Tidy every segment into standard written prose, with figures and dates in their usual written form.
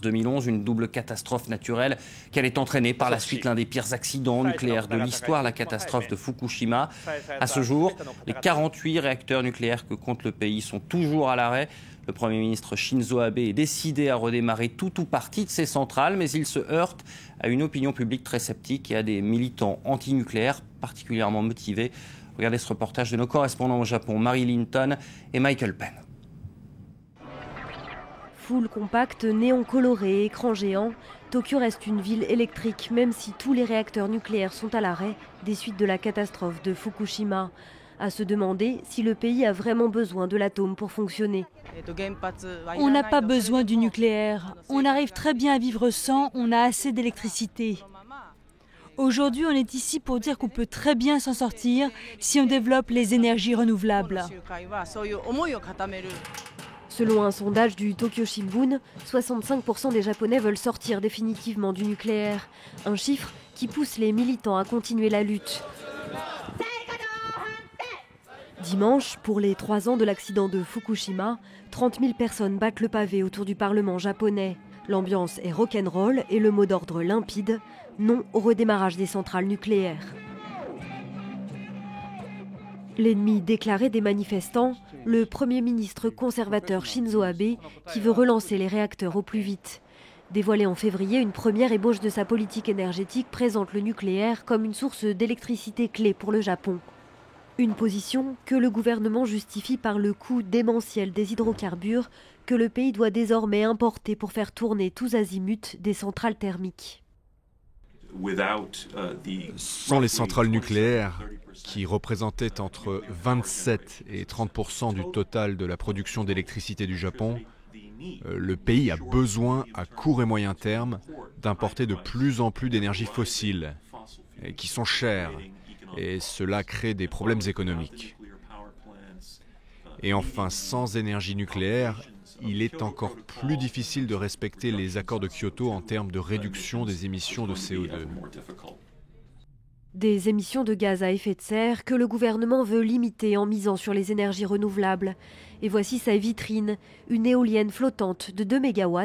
2011, une double catastrophe naturelle qui allait entraîner par la suite l'un des pires accidents nucléaires de l'histoire, la catastrophe de Fukushima. À ce jour, les 48 réacteurs nucléaires que compte le pays sont toujours à l'arrêt. Le Premier ministre Shinzo Abe est décidé à redémarrer tout ou partie de ces centrales, mais il se heurte à une opinion publique très sceptique et à des militants anti-nucléaires particulièrement motivés. Regardez ce reportage de nos correspondants au Japon, Marie Linton et Michael Penn. Foule compacte, néon coloré, écran géant, Tokyo reste une ville électrique, même si tous les réacteurs nucléaires sont à l'arrêt des suites de la catastrophe de Fukushima. À se demander si le pays a vraiment besoin de l'atome pour fonctionner. On n'a pas besoin du nucléaire. On arrive très bien à vivre sans, on a assez d'électricité. Aujourd'hui, on est ici pour dire qu'on peut très bien s'en sortir si on développe les énergies renouvelables. Selon un sondage du Tokyo Shimbun, 65% des Japonais veulent sortir définitivement du nucléaire. Un chiffre qui pousse les militants à continuer la lutte. Dimanche, pour les 3 ans de l'accident de Fukushima, 30 000 personnes battent le pavé autour du Parlement japonais. L'ambiance est rock'n'roll et le mot d'ordre limpide, non au redémarrage des centrales nucléaires. L'ennemi déclaré des manifestants, le Premier ministre conservateur Shinzo Abe, qui veut relancer les réacteurs au plus vite. Dévoilé en février, une première ébauche de sa politique énergétique présente le nucléaire comme une source d'électricité clé pour le Japon. Une position que le gouvernement justifie par le coût démentiel des hydrocarbures que le pays doit désormais importer pour faire tourner tous azimuts des centrales thermiques. Sans les centrales nucléaires, qui représentaient entre 27 et 30% du total de la production d'électricité du Japon, le pays a besoin à court et moyen terme d'importer de plus en plus d'énergies fossiles, qui sont chères, et cela crée des problèmes économiques. Et enfin, sans énergie nucléaire, il est encore plus difficile de respecter les accords de Kyoto en termes de réduction des émissions de CO2. Des émissions de gaz à effet de serre que le gouvernement veut limiter en misant sur les énergies renouvelables. Et voici sa vitrine, une éolienne flottante de 2 MW,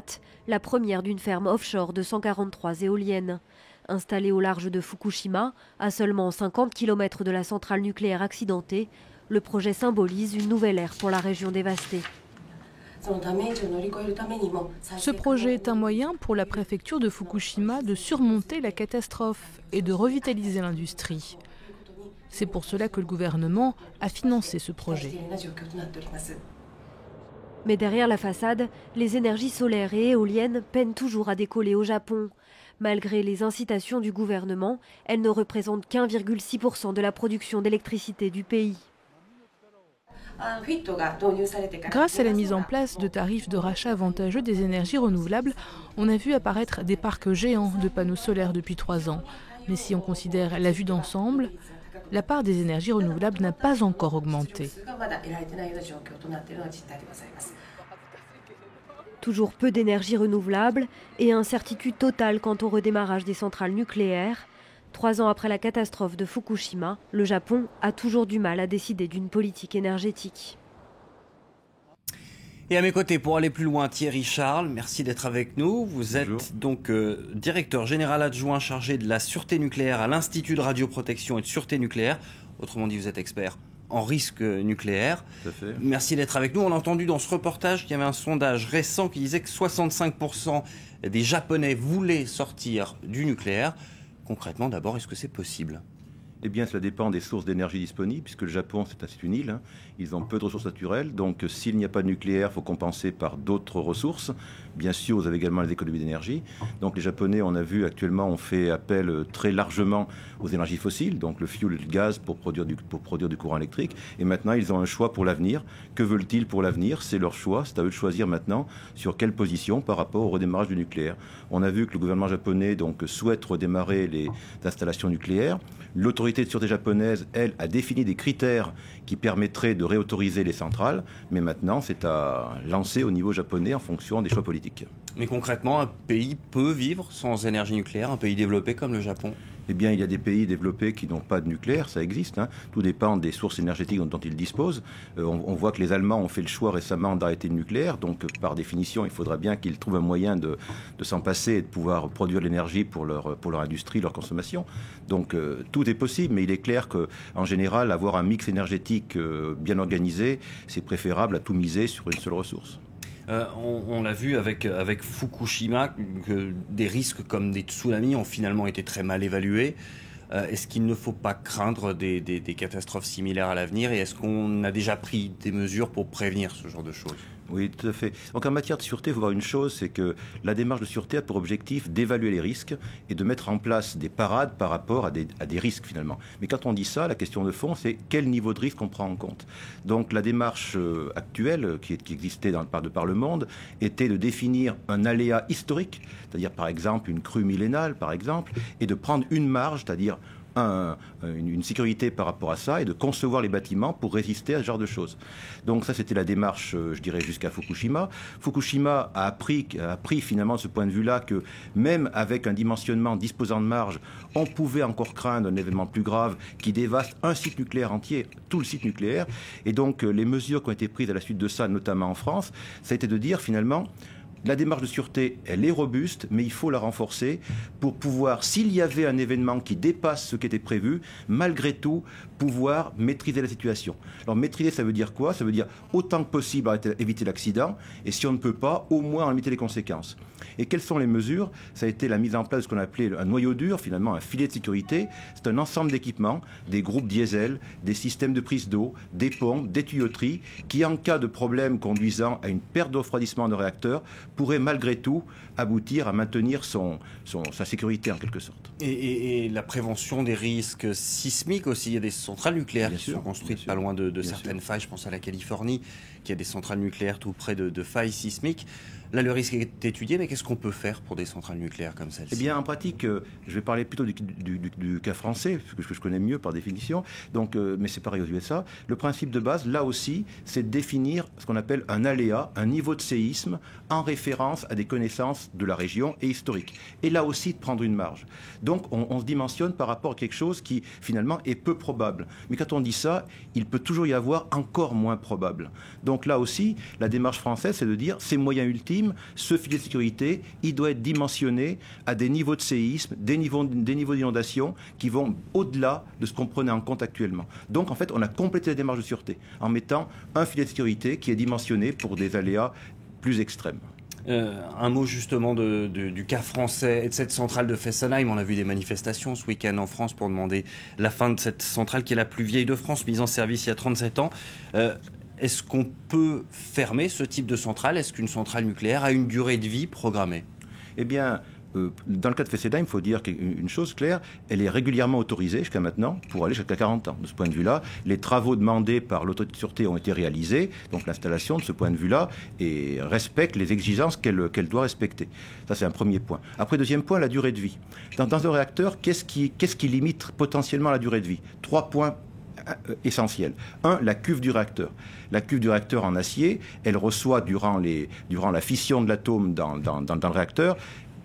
la première d'une ferme offshore de 143 éoliennes. Installée au large de Fukushima, à seulement 50 km de la centrale nucléaire accidentée, le projet symbolise une nouvelle ère pour la région dévastée. Ce projet est un moyen pour la préfecture de Fukushima de surmonter la catastrophe et de revitaliser l'industrie. C'est pour cela que le gouvernement a financé ce projet. Mais derrière la façade, les énergies solaires et éoliennes peinent toujours à décoller au Japon. Malgré les incitations du gouvernement, elles ne représentent qu'1,6% de la production d'électricité du pays. Grâce à la mise en place de tarifs de rachat avantageux des énergies renouvelables, on a vu apparaître des parcs géants de panneaux solaires depuis 3 ans. Mais si on considère la vue d'ensemble, la part des énergies renouvelables n'a pas encore augmenté. Toujours peu d'énergie renouvelable et incertitude totale quant au redémarrage des centrales nucléaires. 3 ans après la catastrophe de Fukushima, le Japon a toujours du mal à décider d'une politique énergétique. Et à mes côtés, pour aller plus loin, Thierry Charles, merci d'être avec nous. Vous êtes donc directeur général adjoint chargé de la sûreté nucléaire à l'Institut de radioprotection et de sûreté nucléaire. Autrement dit, vous êtes expert en risque nucléaire. Tout à fait. Merci d'être avec nous. On a entendu dans ce reportage qu'il y avait un sondage récent qui disait que 65% des Japonais voulaient sortir du nucléaire. Concrètement, d'abord, est-ce que c'est possible ? Eh bien, cela dépend des sources d'énergie disponibles, puisque le Japon, c'est une île. Ils ont peu de ressources naturelles. Donc, s'il n'y a pas de nucléaire, il faut compenser par d'autres ressources. Bien sûr, vous avez également les économies d'énergie. Donc, les Japonais, on a vu actuellement, on fait appel très largement aux énergies fossiles, donc le fioul et le gaz pour produire du courant électrique. Et maintenant, ils ont un choix pour l'avenir. Que veulent-ils pour l'avenir ? C'est leur choix. C'est à eux de choisir maintenant sur quelle position par rapport au redémarrage du nucléaire. On a vu que le gouvernement japonais souhaite redémarrer les installations nucléaires. L'autorité de sûreté japonaise, elle, a défini des critères qui permettraient de réautoriser les centrales, mais maintenant c'est à lancer au niveau japonais en fonction des choix politiques. Mais concrètement, un pays peut vivre sans énergie nucléaire, un pays développé comme le Japon? Eh bien, il y a des pays développés qui n'ont pas de nucléaire, ça existe. Tout dépend des sources énergétiques dont ils disposent. On voit que les Allemands ont fait le choix récemment d'arrêter le nucléaire. Donc, par définition, il faudra bien qu'ils trouvent un moyen de s'en passer et de pouvoir produire l'énergie pour leur industrie, leur consommation. Donc, tout est possible. Mais il est clair qu'en général, avoir un mix énergétique bien organisé, c'est préférable à tout miser sur une seule ressource. On l'a vu avec Fukushima, que des risques comme des tsunamis ont finalement été très mal évalués. Est-ce qu'il ne faut pas craindre des catastrophes similaires à l'avenir, et est-ce qu'on a déjà pris des mesures pour prévenir ce genre de choses? Oui, tout à fait. Donc en matière de sûreté, il faut voir une chose, c'est que la démarche de sûreté a pour objectif d'évaluer les risques et de mettre en place des parades par rapport à des risques finalement. Mais quand on dit ça, la question de fond, c'est quel niveau de risque on prend en compte. Donc la démarche actuelle qui existait de par le monde était de définir un aléa historique, c'est-à-dire par exemple une crue millénale par exemple, et de prendre une marge, c'est-à-dire une sécurité par rapport à ça, et de concevoir les bâtiments pour résister à ce genre de choses. Donc ça, c'était la démarche, je dirais, jusqu'à Fukushima. Fukushima a appris finalement de ce point de vue-là que même avec un dimensionnement disposant de marge, on pouvait encore craindre un événement plus grave qui dévaste un site nucléaire entier, tout le site nucléaire. Et donc les mesures qui ont été prises à la suite de ça, notamment en France, ça a été de dire finalement, la démarche de sûreté, elle est robuste, mais il faut la renforcer pour pouvoir, s'il y avait un événement qui dépasse ce qui était prévu, malgré tout, pouvoir maîtriser la situation. Alors maîtriser, ça veut dire quoi? Ça veut dire autant que possible éviter l'accident, et si on ne peut pas, au moins en limiter les conséquences. Et quelles sont les mesures? Ça a été la mise en place de ce qu'on appelait un noyau dur, finalement un filet de sécurité. C'est un ensemble d'équipements, des groupes diesel, des systèmes de prise d'eau, des pompes, des tuyauteries, qui en cas de problème conduisant à une perte de refroidissement de réacteur, pourrait malgré tout aboutir à maintenir sa sécurité en quelque sorte. Et la prévention des risques sismiques aussi, il y a des centrales nucléaires qui sont construites pas loin de certaines failles, je pense à la Californie, qui a des centrales nucléaires tout près de failles sismiques. Là, le risque est étudié, mais qu'est-ce qu'on peut faire pour des centrales nucléaires comme celle-ci? Eh bien, en pratique, je vais parler plutôt du cas français, parce que je connais mieux par définition, donc, mais c'est pareil aux USA. Le principe de base, là aussi, c'est de définir ce qu'on appelle un aléa, un niveau de séisme, en référence à des connaissances de la région et historiques. Et là aussi, de prendre une marge. Donc, on se dimensionne par rapport à quelque chose qui, finalement, est peu probable. Mais quand on dit ça, il peut toujours y avoir encore moins probable. Donc là aussi, la démarche française, c'est de dire, ces moyens ultimes, ce filet de sécurité, il doit être dimensionné à des niveaux de séisme, des niveaux d'inondation qui vont au-delà de ce qu'on prenait en compte actuellement. Donc, en fait, on a complété la démarche de sûreté en mettant un filet de sécurité qui est dimensionné pour des aléas plus extrêmes. Un mot justement du cas français et de cette centrale de Fessenheim. On a vu des manifestations ce week-end en France pour demander la fin de cette centrale qui est la plus vieille de France, mise en service il y a 37 ans. Est-ce qu'on peut fermer ce type de centrale? Est-ce qu'une centrale nucléaire a une durée de vie programmée? Eh bien, dans le cas de Fessenheim, il faut dire qu'une chose claire, elle est régulièrement autorisée jusqu'à maintenant pour aller jusqu'à 40 ans. De ce point de vue-là, les travaux demandés par l'autorité de sûreté ont été réalisés, donc l'installation, de ce point de vue-là, respecte les exigences qu'elle doit respecter. Ça, c'est un premier point. Après, deuxième point, la durée de vie. Dans un réacteur, qu'est-ce qui limite potentiellement la durée de vie? 3 points essentiels. 1, la cuve du réacteur. La cuve du réacteur en acier, elle reçoit durant la fission de l'atome dans le réacteur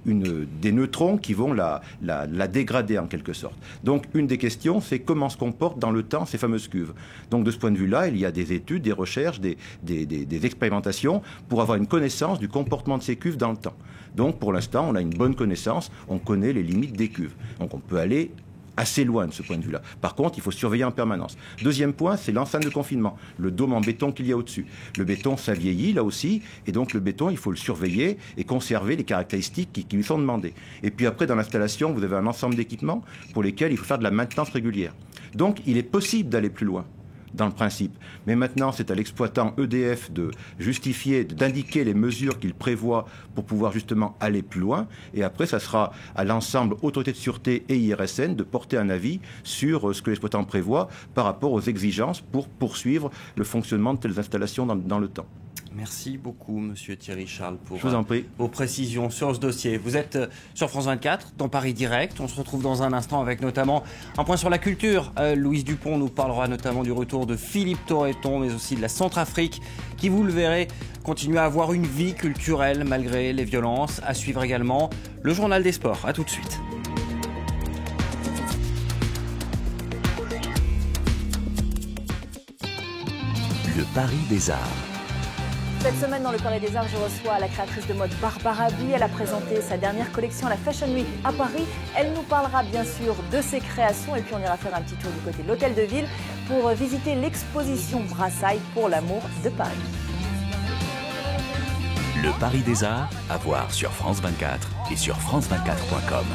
des neutrons qui vont la dégrader en quelque sorte. Donc une des questions, c'est comment se comportent dans le temps ces fameuses cuves. Donc de ce point de vue-là, il y a des études, des recherches, des expérimentations pour avoir une connaissance du comportement de ces cuves dans le temps. Donc pour l'instant, on a une bonne connaissance, on connaît les limites des cuves. Donc on peut aller assez loin de ce point de vue-là. Par contre, il faut surveiller en permanence. Deuxième point, c'est l'enceinte de confinement, le dôme en béton qu'il y a au-dessus. Le béton, ça vieillit là aussi, et donc le béton, il faut le surveiller et conserver les caractéristiques qui lui sont demandées. Et puis après, dans l'installation, vous avez un ensemble d'équipements pour lesquels il faut faire de la maintenance régulière. Donc, il est possible d'aller plus loin dans le principe. Mais maintenant, c'est à l'exploitant EDF de justifier, d'indiquer les mesures qu'il prévoit pour pouvoir justement aller plus loin. Et après, ça sera à l'ensemble autorité de sûreté et IRSN de porter un avis sur ce que l'exploitant prévoit par rapport aux exigences pour poursuivre le fonctionnement de telles installations dans le temps. Merci beaucoup, monsieur Thierry Charles, pour Je vous en prie. vos précisions sur ce dossier. Vous êtes sur France 24, dans Paris Direct. On se retrouve dans un instant avec notamment un point sur la culture. Louise Dupont nous parlera notamment du retour de Philippe Torreton, mais aussi de la Centrafrique, qui, vous le verrez, continue à avoir une vie culturelle malgré les violences. À suivre également le journal des sports. A tout de suite. Le Paris des Arts. Cette semaine, dans le Paris des Arts, je reçois la créatrice de mode Barbara Bui. Elle a présenté sa dernière collection à la Fashion Week à Paris. Elle nous parlera bien sûr de ses créations et puis on ira faire un petit tour du côté de l'Hôtel de Ville pour visiter l'exposition Brassailles pour l'amour de Paris. Le Paris des Arts, à voir sur France 24 et sur France24.com.